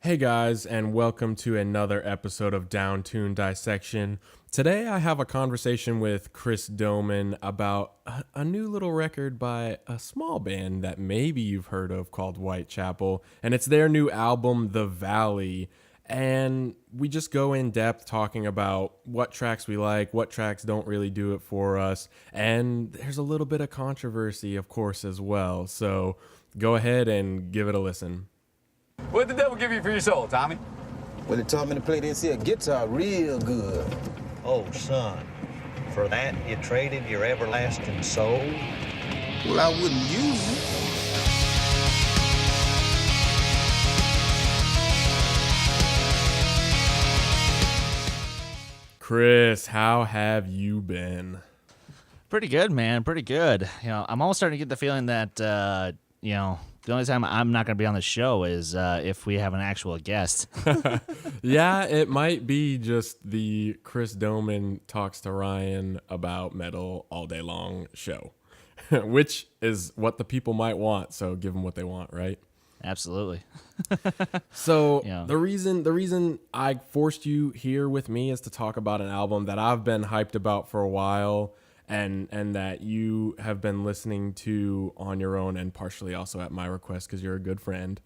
Hey guys, and welcome to another episode of Down Tune Dissection. Today I have a conversation with Chris Doman about a new little record by a small band that maybe you've heard of called Whitechapel, and it's their new album, The Valley. And we just go in depth talking about what tracks we like, what tracks don't really do it for us, and there's a little bit of controversy, of course, as well. So go ahead and give it a listen. What'd the devil give you for your soul, Tommy? When they taught me to play this here guitar real good. Oh, son, for that you traded your everlasting soul? Well, I wouldn't use it. Chris, how have you been? Pretty good, man. Pretty good. I'm almost starting to get the feeling that, the only time I'm not going to be on the show is if we have an actual guest. Yeah, it might be just the Chris Doman talks to Ryan about metal all day long show, which is what the people might want. So give them what they want, right? Absolutely. So Yeah. the reason I forced you here with me is to talk about an album that I've been hyped about for a while and that you have been listening to on your own and partially also at my request because you're a good friend.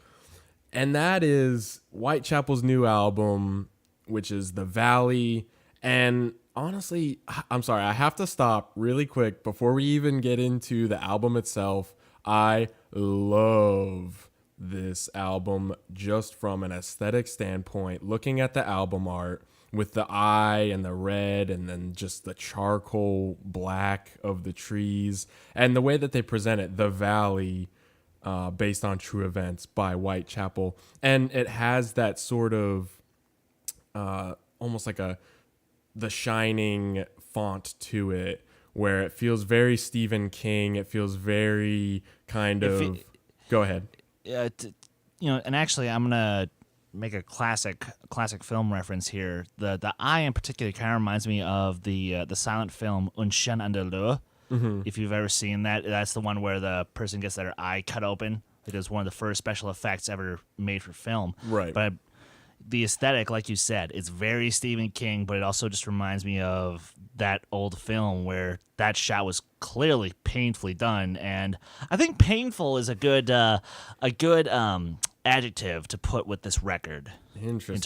And that is Whitechapel's new album, which is The Valley. And honestly, I'm sorry, I have to stop really quick before we even get into the album itself. I love this album just from an aesthetic standpoint, looking at the album art with the eye and the red and then just the charcoal black of the trees and the way that they present it, The Valley, based on true events by Whitechapel. And it has that sort of almost like The Shining font to it where it feels very Stephen King. It feels very kind of... Go ahead. And actually, I'm gonna make a classic film reference here. The eye in particular kind of reminds me of the silent film Un Chien Andalou. If you've ever seen that, that's the one where the person gets their eye cut open. It is one of the first special effects ever made for film. Right. But the aesthetic, like you said, it's very Stephen King, but it also just reminds me of that old film where that shot was clearly painfully done. And I think painful is a good adjective to put with this record Interesting. in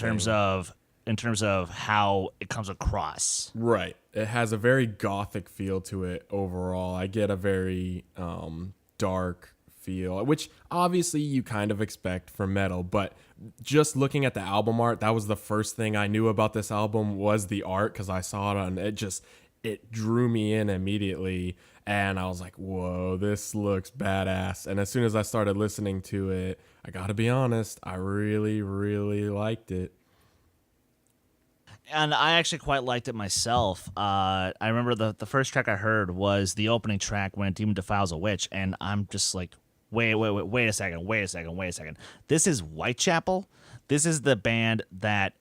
terms of how it comes across. Right. It has a very gothic feel to it overall. I get a very dark feel, which obviously you kind of expect for metal, but just looking at the album art, that was the first thing I knew about this album was the art because I saw it on it drew me in immediately and I was like, whoa, this looks badass. And as soon as I started listening to it, I gotta be honest, I really, really liked it. And I actually quite liked it myself. I remember the first track I heard was the opening track when a demon defiles a witch, and I'm just like, wait a second. This is Whitechapel? This is the band that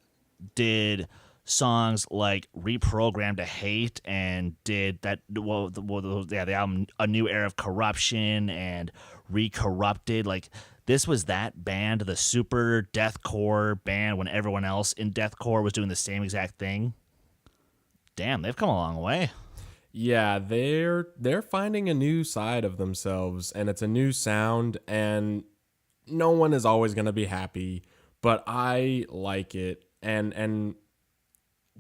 did songs like Reprogrammed to Hate and did that, the album A New Era of Corruption and Recorrupted. Like, this was that band, the super deathcore band when everyone else in deathcore was doing the same exact thing. Damn, they've come a long way. Yeah, they're finding a new side of themselves and it's a new sound and no one is always going to be happy, but I like it and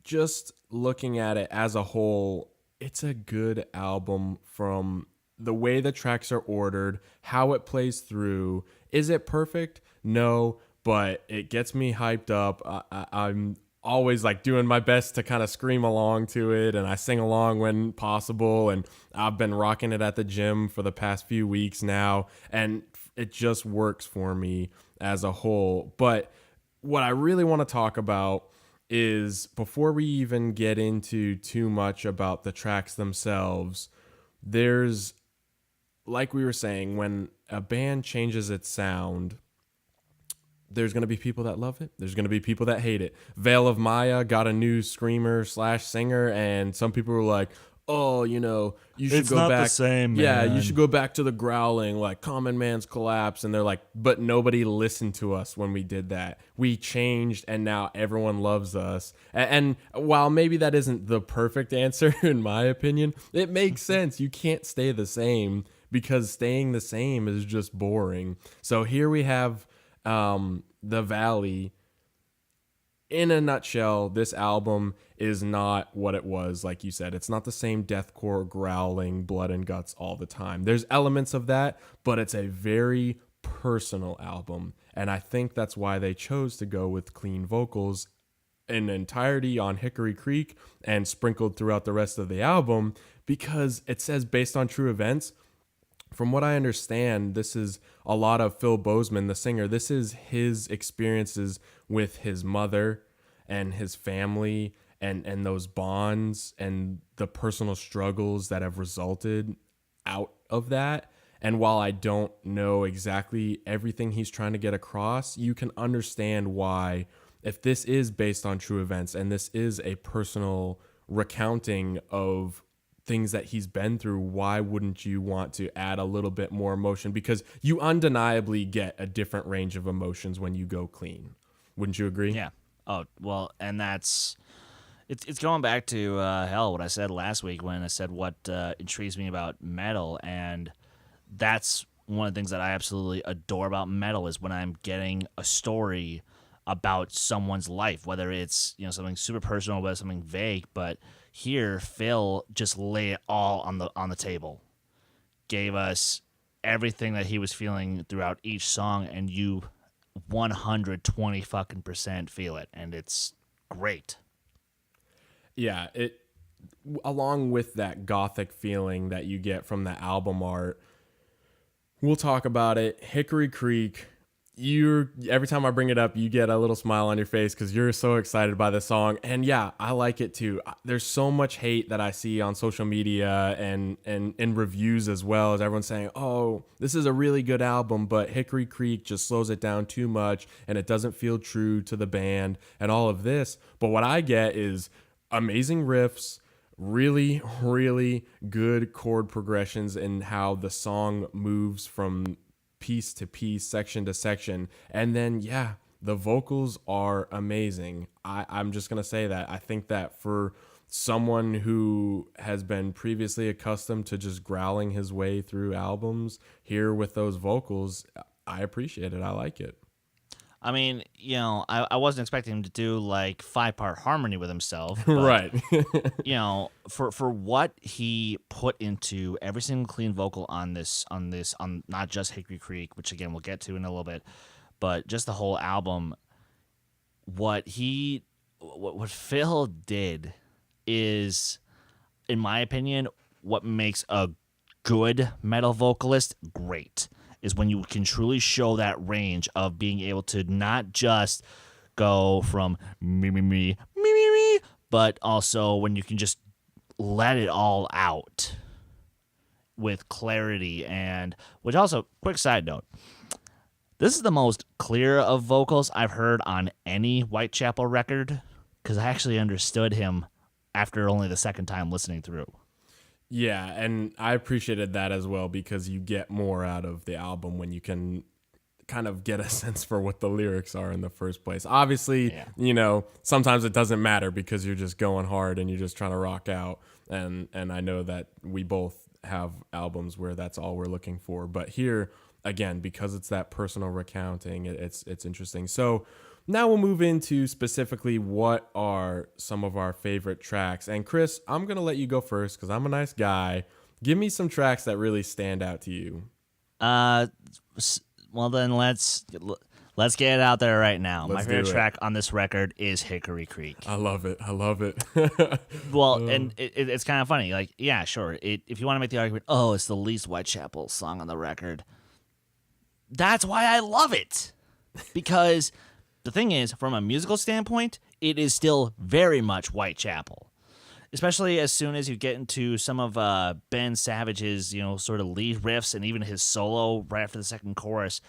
just looking at it as a whole, it's a good album from the way the tracks are ordered, how it plays through. Is it perfect? No, but it gets me hyped up. I'm always like doing my best to kind of scream along to it and I sing along when possible and I've been rocking it at the gym for the past few weeks now and it just works for me as a whole. But what I really want to talk about is before we even get into too much about the tracks themselves, there's, like we were saying, when a band changes its sound, there's going to be people that love it. There's going to be people that hate it. Veil of Maya got a new screamer / singer, and some people were like, oh, you know, you should It's go not the back. same, Yeah, you man. should go back to the growling, like Common Man's collapse. And they're like, but nobody listened to us when we did that. We changed, and now everyone loves us. And while maybe that isn't the perfect answer, in my opinion, it makes sense. You can't stay the same because staying the same is just boring. So here we have The Valley. In a nutshell, this album is not what it was, like you said. It's not the same deathcore growling, blood and guts all the time. There's elements of that, but it's a very personal album. And I think that's why they chose to go with clean vocals in entirety on Hickory Creek and sprinkled throughout the rest of the album, because it says based on true events. From what I understand, this is a lot of Phil Bozeman, the singer. This is his experiences with his mother and his family and those bonds and the personal struggles that have resulted out of that. And while I don't know exactly everything he's trying to get across, you can understand why, if this is based on true events and this is a personal recounting of things that he's been through, why wouldn't you want to add a little bit more emotion? Because you undeniably get a different range of emotions when you go clean. Wouldn't you agree? Yeah. Oh, well, and it's going back to what I said last week when I said what intrigues me about metal, and that's one of the things that I absolutely adore about metal is when I'm getting a story about someone's life, whether it's, you know, something super personal, whether it's something vague, but here Phil just lay it all on the table, gave us everything that he was feeling throughout each song, and you 120 fucking percent feel it, and it's great. Yeah, it along with that gothic feeling that you get from the album art. We'll talk about it. Hickory Creek. Every time I bring it up, you get a little smile on your face because you're so excited by the song. And yeah, I like it too. There's so much hate that I see on social media and in reviews as well, as everyone's saying, oh, this is a really good album, but Hickory Creek just slows it down too much and it doesn't feel true to the band and all of this. But what I get is amazing riffs, really, really good chord progressions, and how the song moves from piece to piece, section to section. And then, yeah, the vocals are amazing. I'm just going to say that. I think that for someone who has been previously accustomed to just growling his way through albums, here with those vocals, I appreciate it. I like it. I mean, you know, I wasn't expecting him to do like 5-part harmony with himself. But, Right. you know, for what he put into every single clean vocal on not just Hickory Creek, which again we'll get to in a little bit, but just the whole album, what Phil did is, in my opinion, what makes a good metal vocalist great. Is when you can truly show that range of being able to not just go from me, but also when you can just let it all out with clarity. And which also, quick side note, this is the most clear of vocals I've heard on any Whitechapel record, because I actually understood him after only the second time listening through. Yeah, and I appreciated that as well, because you get more out of the album when you can kind of get a sense for what the lyrics are in the first place. Obviously, you know, sometimes it doesn't matter because you're just going hard and you're just trying to rock out. And I know that we both have albums where that's all we're looking for. But here, again, because it's that personal recounting, it's interesting. So now we'll move into specifically what are some of our favorite tracks. And Chris, I'm going to let you go first because I'm a nice guy. Give me some tracks that really stand out to you. Well, then let's get it out there right now. My favorite do it. track on this record is Hickory Creek. I love it. Well, and it's kind of funny. Like, yeah, sure. If you want to make the argument, oh, it's the least Whitechapel song on the record, that's why I love it. Because the thing is, from a musical standpoint, it is still very much Whitechapel. Especially as soon as you get into some of Ben Savage's, you know, sort of lead riffs and even his solo right after the second chorus.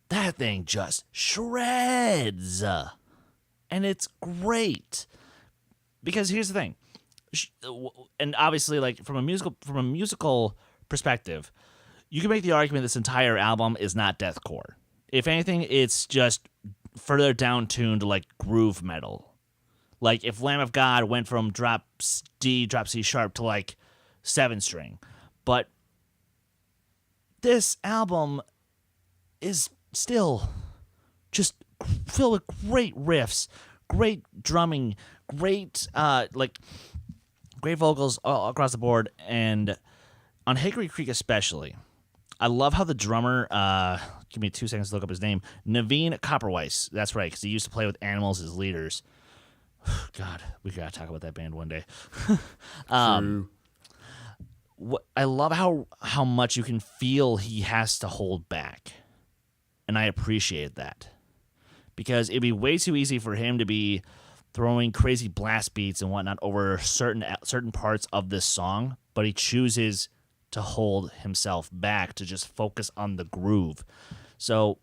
That thing just shreds. And it's great. Because here's the thing. and obviously, like from a musical perspective, you can make the argument this entire album is not deathcore. If anything, it's just further down tuned to like groove metal. Like if Lamb of God went from drop D, drop C sharp to like 7-string, but this album is still just filled with great riffs, great drumming, great great vocals all across the board, and on Hickory Creek especially. I love how the drummer, give me 2 seconds to look up his name, Naveen Copperweiss. That's right, because he used to play with Animals as leaders. God, we gotta talk about that band one day. True. I love how much you can feel he has to hold back, and I appreciate that, because it'd be way too easy for him to be throwing crazy blast beats and whatnot over certain parts of this song, but he chooses to hold himself back to just focus on the groove. So,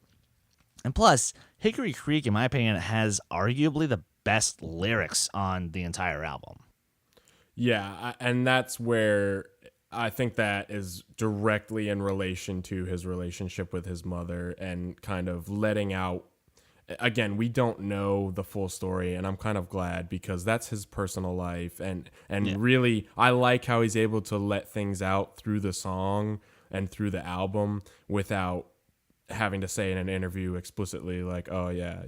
and plus, Hickory Creek, in my opinion, has arguably the best lyrics on the entire album. Yeah, and that's where I think that is directly in relation to his relationship with his mother and kind of letting out. Again, we don't know the full story, and I'm kind of glad because that's his personal life. And really, I like how he's able to let things out through the song and through the album without having to say in an interview explicitly like, oh yeah,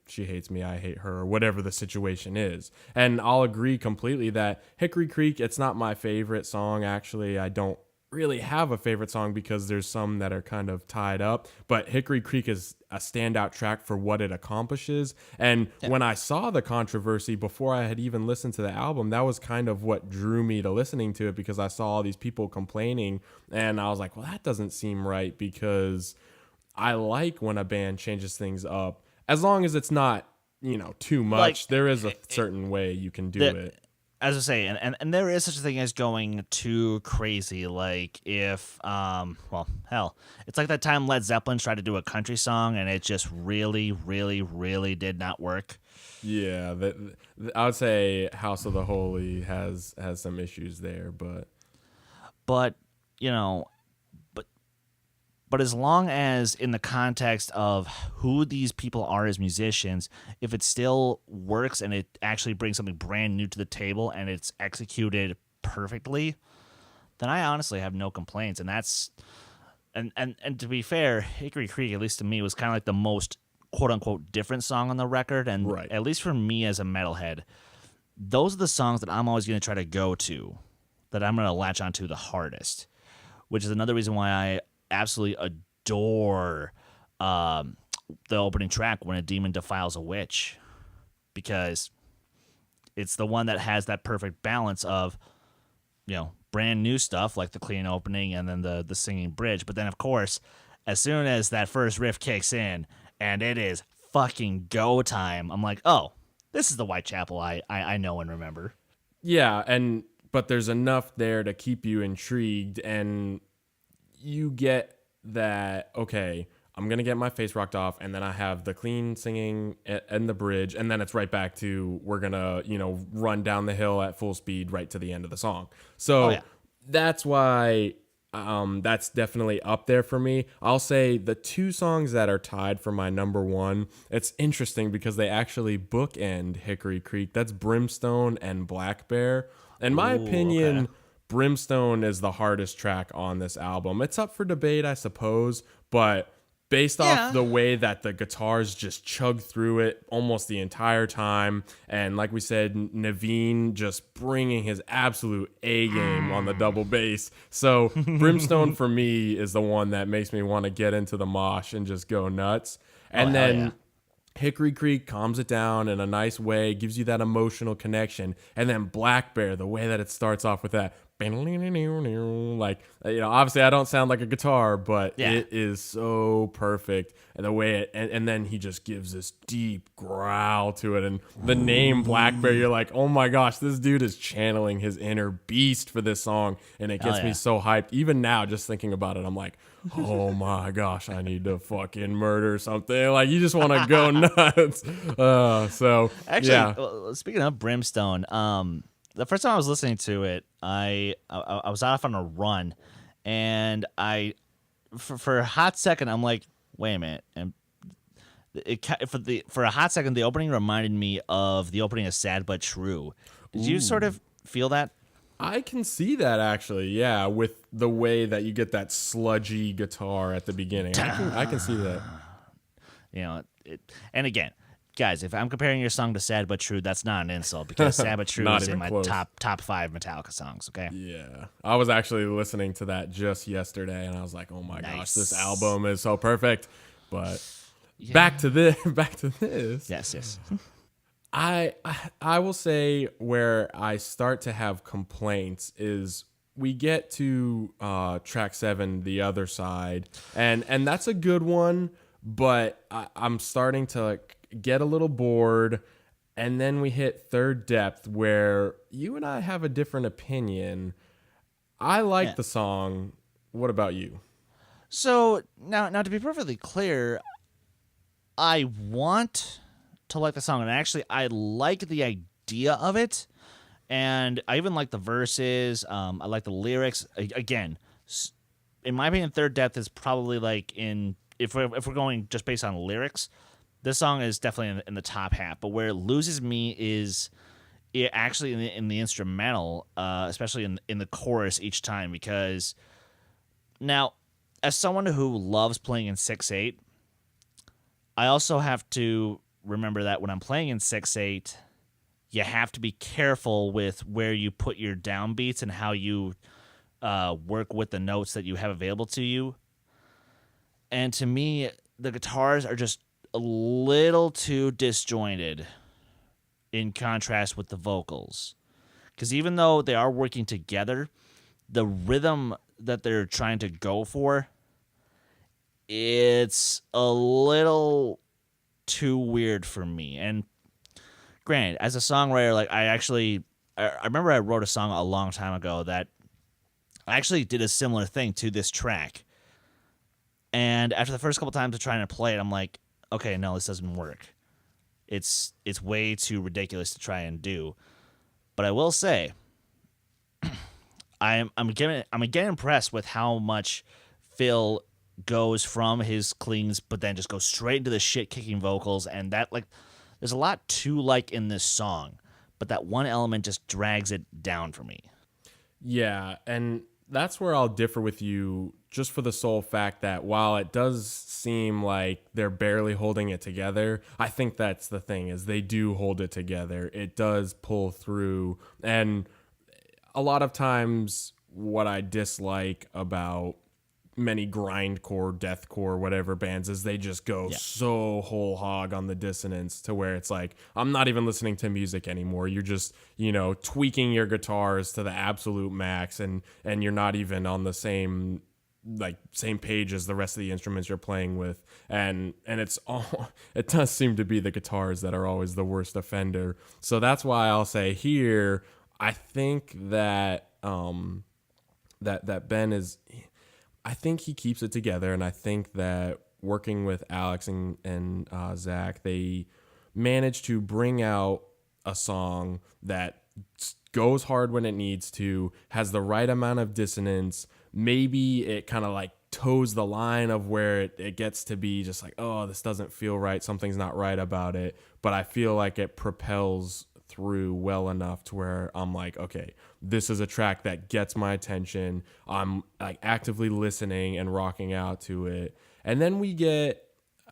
she hates me, I hate her, or whatever the situation is. And I'll agree completely that Hickory Creek, it's not my favorite song. Actually, I don't really have a favorite song because there's some that are kind of tied up, but Hickory Creek is a standout track for what it accomplishes. And when I saw the controversy before I had even listened to the album, that was kind of what drew me to listening to it, because I saw all these people complaining and I was like, well, that doesn't seem right, because I like when a band changes things up, as long as it's not, too much. Like, there is a certain way you can do it. As I say, and there is such a thing as going too crazy. Like if, well, hell, it's like that time Led Zeppelin tried to do a country song and it just really, really, really did not work. Yeah, I would say House of the Holy has some issues there, but But as long as in the context of who these people are as musicians, if it still works and it actually brings something brand new to the table and it's executed perfectly, then I honestly have no complaints. And that's and to be fair, Hickory Creek, at least to me, was kind of like the most quote unquote different song on the record. And right. At least for me as a metalhead, those are the songs that I'm always going to try to go to, that I'm going to latch onto the hardest, which is another reason why I absolutely adore the opening track, When a Demon Defiles a Witch, because it's the one that has that perfect balance of brand new stuff like the clean opening and then the singing bridge, but then of course as soon as that first riff kicks in and it is fucking go time, I'm like, oh, this is the Whitechapel I know and remember. Yeah, but there's enough there to keep you intrigued, and you get that, okay, I'm going to get my face rocked off, and then I have the clean singing and the bridge, and then it's right back to we're going to, run down the hill at full speed right to the end of the song. So that's why that's definitely up there for me. I'll say the 2 songs that are tied for my number 1, it's interesting because they actually bookend Hickory Creek. That's Brimstone and Black Bear. In my opinion, okay, Brimstone is the hardest track on this album. It's up for debate, I suppose, but based off the way that the guitars just chug through it almost the entire time, and like we said, Naveen just bringing his absolute A game on the double bass. So Brimstone for me is the one that makes me want to get into the mosh and just go nuts. And then Hickory Creek calms it down in a nice way, gives you that emotional connection. And then Black Bear, the way that it starts off with that, like, obviously I don't sound like a guitar, but it is so perfect. And the way it, and then he just gives this deep growl to it. And the name Black Bear, you're like, oh my gosh, this dude is channeling his inner beast for this song. And it gets me so hyped. Even now, just thinking about it, I'm like, oh my gosh, I need to fucking murder something. Like, you just want to go nuts. So actually, speaking of Brimstone, the first time I was listening to it, I was off on a run, and for a hot second I'm like, wait a minute, and for a hot second the opening reminded me of the opening of Sad But True. Did you sort of feel that? I can see that actually, yeah, with the way that you get that sludgy guitar at the beginning. I can see that. You know, and again, guys, if I'm comparing your song to Sad But True, that's not an insult because Sad But True Not is in even my close. top 5 Metallica songs, okay? Yeah. I was actually listening to that just yesterday and I was like, "Oh my gosh, this album is so perfect." But back to this. Yes. I will say where I start to have complaints is we get to track 7, The Other Side, and that's a good one, but I'm starting to like get a little bored. And then we hit Third Depth, where you and I have a different opinion. I like the song. What about you? So now to be perfectly clear, I want to like the song, and actually I like the idea of it, and I even like the verses. I like the lyrics. Again, in my opinion, Third Depth is probably like if we're going just based on lyrics, this song is definitely in the top half. But where it loses me is it actually in the instrumental, especially in the chorus each time, because now as someone who loves playing in 6/8, I also have to remember that when I'm playing in 6/8, you have to be careful with where you put your downbeats and how you work with the notes that you have available to you. And to me, the guitars are just a little too disjointed in contrast with the vocals. Because even though they are working together, the rhythm that they're trying to go for, it's a little too weird for me. And granted, as a songwriter, like I remember I wrote a song a long time ago that I actually did a similar thing to this track. And after the first couple times of trying to play it, I'm like, okay, no, this doesn't work. It's way too ridiculous to try and do. But I will say, I'm getting impressed with how much Phil goes from his cleans, but then just goes straight into the shit kicking vocals, and that like, there's a lot to like in this song, but that one element just drags it down for me. Yeah, and that's where I'll differ with you, just for the sole fact that while it does seem like they're barely holding it together, I think that's the thing, is they do hold it together. It does pull through. And a lot of times what I dislike about many grindcore, deathcore, whatever bands is they just go so whole hog on the dissonance to where it's like, I'm not even listening to music anymore. You're just, tweaking your guitars to the absolute max, and you're not even on the same page as the rest of the instruments you're playing with. And it does seem to be the guitars that are always the worst offender. So that's why I'll say here, I think that that Ben is, I think he keeps it together, and I think that working with Alex and Zach, they managed to bring out a song that goes hard when it needs to, has the right amount of dissonance. Maybe it kind of like toes the line of where it gets to be just like, oh, this doesn't feel right, something's not right about it. But I feel like it propels through well enough to where I'm like, okay, this is a track that gets my attention. I'm like actively listening and rocking out to it. And then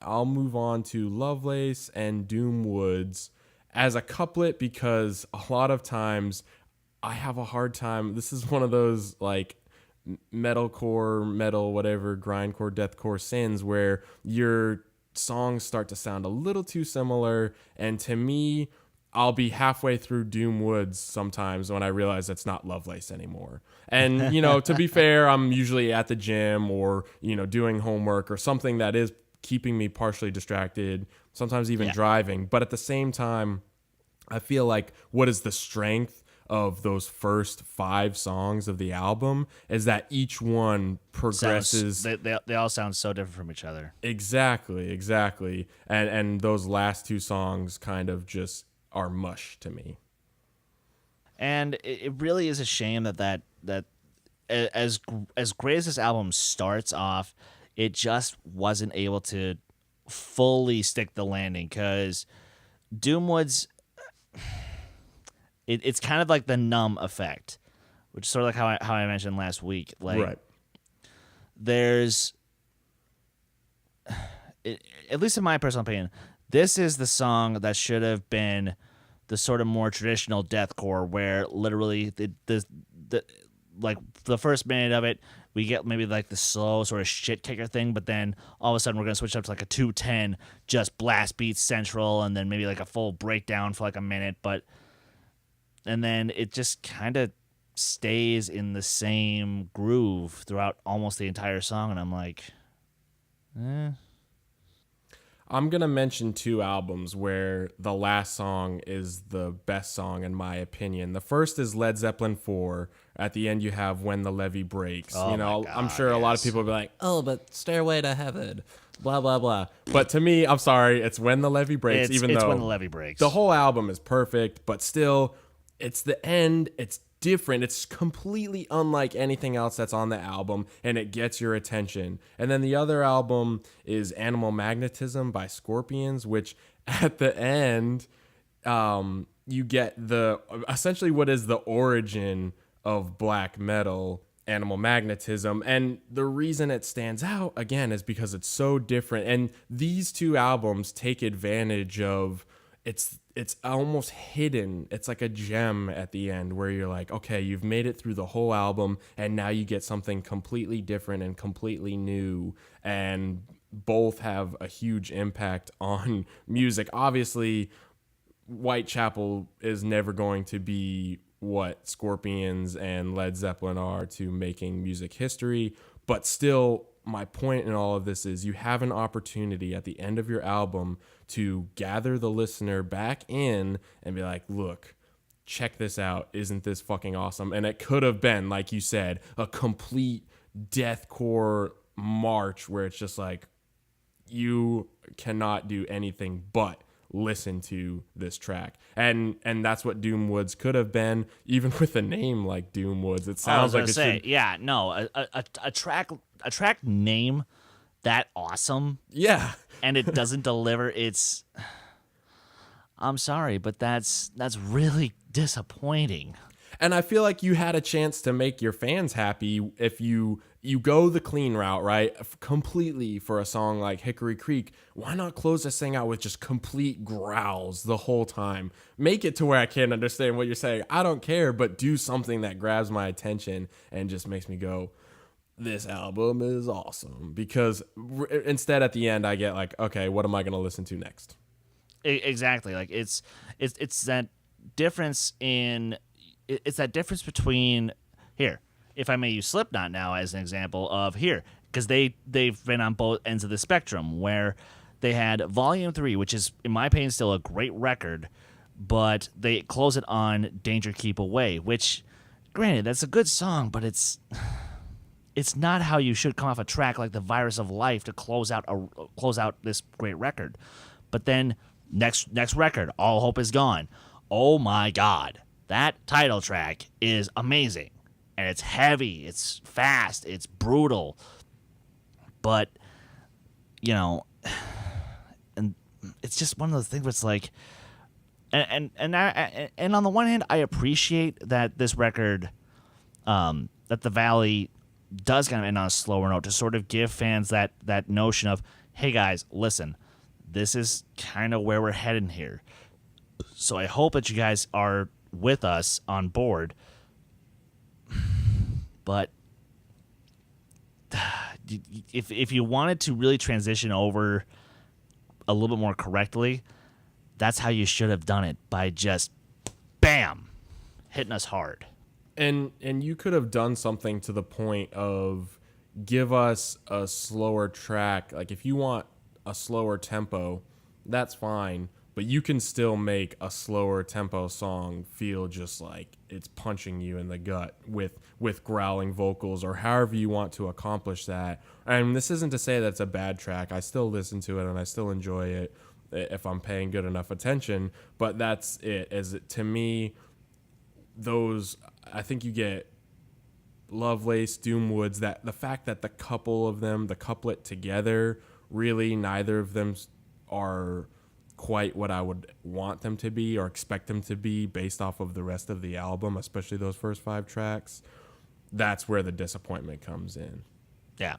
I'll move on to Lovelace and Doom Woods as a couplet, because a lot of times I have a hard time. This is one of those like metal, whatever, grindcore, deathcore sins where your songs start to sound a little too similar. And to me, I'll be halfway through Doom Woods sometimes when I realize it's not Lovelace anymore. And, to be fair, I'm usually at the gym or, doing homework or something that is keeping me partially distracted, sometimes even driving. But at the same time, I feel like what is the strength of those first 5 songs of the album is that each one progresses. They all sound so different from each other. Exactly. And those last 2 songs kind of just are mush to me. And it really is a shame that as great as this album starts off, it just wasn't able to fully stick the landing, because Doomwood's it's kind of like the Numb effect, which is sort of like how I mentioned last week. Like, Right. there's, at least in my personal opinion, this is the song that should have been the sort of more traditional deathcore, where literally the like the first minute of it, we get maybe like the slow sort of shit kicker thing, but then all of a sudden we're gonna switch up to like a 210, just blast beats central, and then maybe like a full breakdown for like a minute, and then it just kind of stays in the same groove throughout almost the entire song, and I'm like, I'm going to mention 2 albums where the last song is the best song, in my opinion. The first is Led Zeppelin 4. At the end, you have When the Levee Breaks. Oh you know, my God, I'm sure a lot of yes. people will be like, oh, but Stairway to Heaven, blah, blah, blah. But to me, I'm sorry, it's When the Levee Breaks, it's even though When the Levee Breaks. the whole album is perfect, but still, it's the end. It's different. It's completely unlike anything else that's on the album, and it gets your attention. And then the other album is Animal Magnetism by Scorpions, which at the end, you get the essentially what is the origin of black metal, Animal Magnetism. And the reason it stands out again is because it's so different. And these 2 albums take advantage of it's almost hidden. It's like a gem at the end where you're like, okay, you've made it through the whole album, and now you get something completely different and completely new. And both have a huge impact on music. Obviously, Whitechapel is never going to be what Scorpions and Led Zeppelin are to making music history, but still, my point in all of this is you have an opportunity at the end of your album to gather the listener back in and be like, look, check this out. Isn't this fucking awesome? And it could have been, like you said, a complete deathcore march where it's just like, you cannot do anything but listen to this track. And that's what Doomwoods could have been, even with a name like Doomwoods. It sounds like it should. Yeah, no, a track name that awesome, Yeah. and it doesn't deliver. I'm sorry, but that's really disappointing. And I feel like you had a chance to make your fans happy if you go the clean route, right? Completely for a song like Hickory Creek. Why not close this thing out with just complete growls the whole time? Make it to where I can't understand what you're saying. I don't care, but do something that grabs my attention and just makes me go, this album is awesome. Because instead at the end I get like, okay, what am I going to listen to next? Exactly. Like it's that difference in it's that difference between here, if I may use Slipknot now as an example of here, because they've been on both ends of the spectrum, where they had Volume 3, which is in my opinion still a great record, but they close it on Danger Keep Away, which granted that's a good song, but it's not how you should come off a track like The Virus of Life to close out this great record. But then next record, All Hope Is Gone. Oh my God, that title track is amazing, and it's heavy, it's fast, it's brutal. But and it's just one of those things where it's like, and on the one hand, I appreciate that this record, that the Valley does kind of end on a slower note to sort of give fans that notion of, hey guys, listen, this is kind of where we're heading here. So I hope that you guys are with us on board. But if you wanted to really transition over a little bit more correctly, that's how you should have done it, by just bam, hitting us hard. And you could have done something to the point of give us a slower track. Like if you want a slower tempo, that's fine, but you can still make a slower tempo song feel just like it's punching you in the gut with growling vocals, or however you want to accomplish that. And this isn't to say that's a bad track. I still listen to it and I still enjoy it if I'm paying good enough attention, but that's it. To me, those, I think you get Lovelace, Doomwoods, that the fact that the couple of them, the couplet together, really neither of them are quite what I would want them to be or expect them to be based off of the rest of the album, especially those first 5 tracks. That's where the disappointment comes in. Yeah.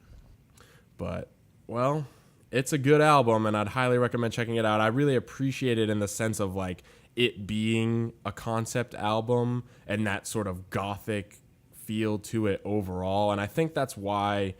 But, well, it's a good album, and I'd highly recommend checking it out. I really appreciate it in the sense of, like, it being a concept album and that sort of gothic feel to it overall. And I think that's why,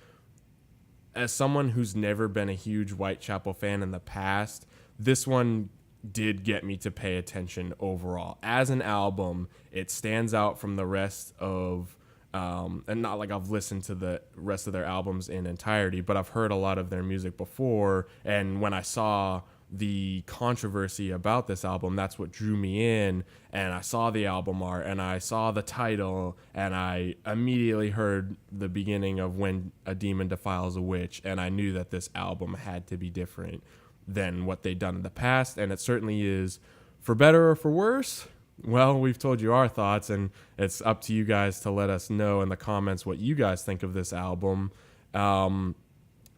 as someone who's never been a huge Whitechapel fan in the past, this one did get me to pay attention overall. As an album, it stands out from the rest of, and not like I've listened to the rest of their albums in entirety, but I've heard a lot of their music before. And when I saw the controversy about this album, that's what drew me in. And I saw the album art and I saw the title and I immediately heard the beginning of When a Demon Defiles a Witch, and I knew that this album had to be different than what they'd done in the past, and it certainly is. For better or for worse, well, we've told you our thoughts, and it's up to you guys to let us know in the comments what you guys think of this album.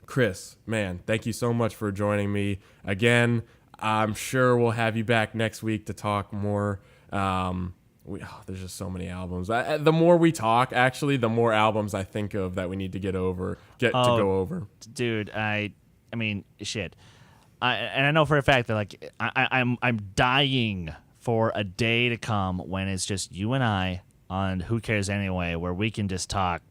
Chris, man, thank you so much for joining me again. I'm sure we'll have you back next week to talk more. There's just so many albums. The more we talk, actually, the more albums I think of that we need to get to go over. Dude, I mean, shit. And I know for a fact that, like, I'm dying for a day to come when it's just you and I on Who Cares Anyway, where we can just talk.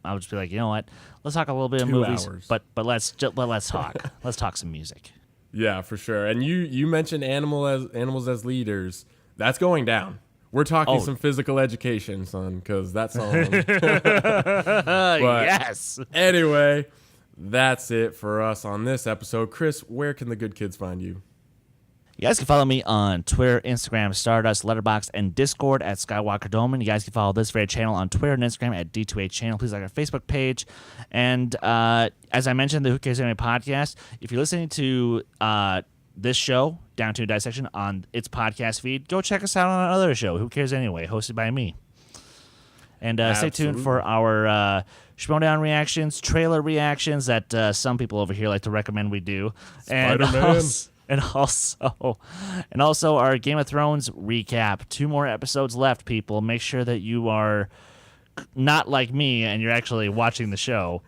I'll just be like, you know what? Let's talk a little bit of 2 movies, hours. but let's talk. Let's talk some music. Yeah, for sure. And you mentioned animals as leaders. That's going down. We're talking some physical education, son, because that song. Yes. Anyway, that's it for us on this episode. Chris, where can the good kids find you? You guys can follow me on Twitter, Instagram, Stardust, Letterboxd, and Discord at Skywalker Doman. You guys can follow this very channel on Twitter and Instagram at D2A Channel. Please like our Facebook page. And as I mentioned, the Who Cares Anyway podcast, if you're listening to this show, Down to a Dissection, on its podcast feed, go check us out on our other show, Who Cares Anyway, hosted by me. And stay tuned for our Schmodown reactions, trailer reactions that some people over here like to recommend we do. Spider-Man. And also our Game of Thrones recap. 2 more episodes left, people. Make sure that you are not like me and you're actually watching the show,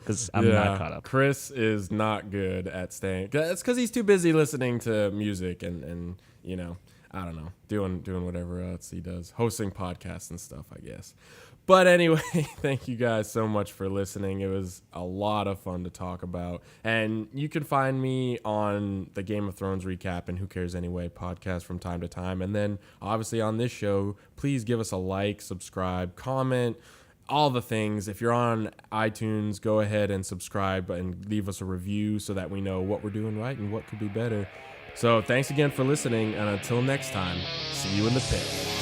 because I'm not caught up. Chris is not good at staying. It's because he's too busy listening to music and you know, I don't know, doing whatever else he does, hosting podcasts and stuff, I guess. But anyway, thank you guys so much for listening. It was a lot of fun to talk about. And you can find me on the Game of Thrones recap and Who Cares Anyway podcast from time to time. And then obviously on this show, please give us a like, subscribe, comment, all the things. If you're on iTunes, go ahead and subscribe and leave us a review so that we know what we're doing right and what could be better. So thanks again for listening. And until next time, see you in the pit.